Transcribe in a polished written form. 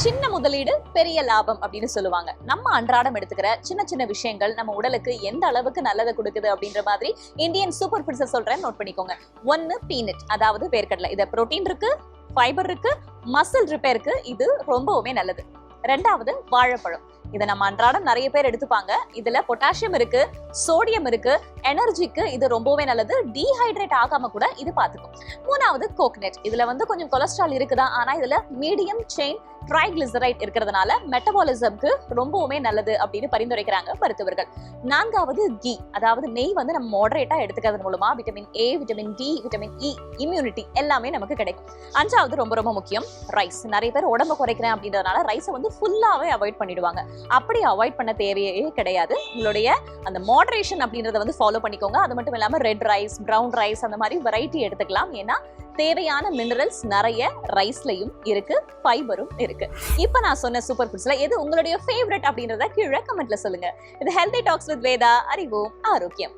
சின்ன முதலீடு பெரிய லாபம் அப்படின்னு சொல்லுவாங்க. நம்ம அன்றாடம் எடுத்துக்கிற சின்ன சின்ன விஷயங்கள் நம்ம உடலுக்கு எந்த அளவுக்கு நல்லதை கொடுக்குது அப்படின்ற மாதிரி இந்தியன் சூப்பர் ஃபுட்ஸ் சொல்றேன், நோட் பண்ணிக்கோங்க. 1 பீனட், அதாவது வேர்க்கடலை. இது புரோட்டீன் இருக்கு, ஃபைபர் இருக்கு, மசில் ரிப்பேருக்கு இது ரொம்பவுமே நல்லது. 2வது வாழைப்பழம். இதை நம்ம அன்றாடம் நிறைய பேர் எடுத்துப்பாங்க. இதுல பொட்டாசியம் இருக்கு, சோடியம் இருக்கு, எனர்ஜிக்கு இது ரொம்பவே நல்லது. டீஹைட்ரேட் ஆகாம கூட இது பாத்துக்கும். 3வது கோகனட். இதுல கொஞ்சம் கொலஸ்ட்ரால் இருக்குதான், ஆனா இதுல மீடியம் செயின் ட்ரைகிளிசரைட் இருக்கிறதுனால மெட்டபாலிசம்க்கு ரொம்பவுமே நல்லது அப்படின்னு பரிந்துரைக்கிறாங்க மருத்துவர்கள். 4வது கீ, அதாவது நெய் நம்ம மாடரேட்டா எடுத்துக்கிறது மூலமா vitamin A, vitamin D, vitamin E, immunity எல்லாமே நமக்கு கிடைக்கும். 5வது ரொம்ப ரொம்ப முக்கியம், ரைஸ். நிறைய பேர் உடம்பு குறைக்கிறேன் அப்படின்றதுனால ரைஸை ஃபுல்லாவே அவாய்ட் பண்ணிடுவாங்க. அப்படி அவாய்ட் பண்ண தேவையே கிடையாது. உங்களுடைய அந்த மாடரேஷன் அப்படின்றத ஃபாலோ பண்ணிக்கோங்க. அது மட்டும் இல்லாம ரெட் ரைஸ், பிரவுன் ரைஸ் அந்த மாதிரி வெரைட்டி எடுத்துக்கலாம். ஏன்னா தேவையான மினரல்ஸ் நிறைய ரைஸ்லயும் இருக்கு, ஃபைபரும் இருக்கு. இப்ப நான் சொன்ன சூப்பர் ஃபுட்ஸ்ல எது உங்களுடைய ஃபேவரட் அப்படின்றத கீழே கமெண்ட்ல சொல்லுங்க. இது ஹெல்தி டாக்ஸ் வித் வேதா. அறிவோம் ஆரோக்கியம்.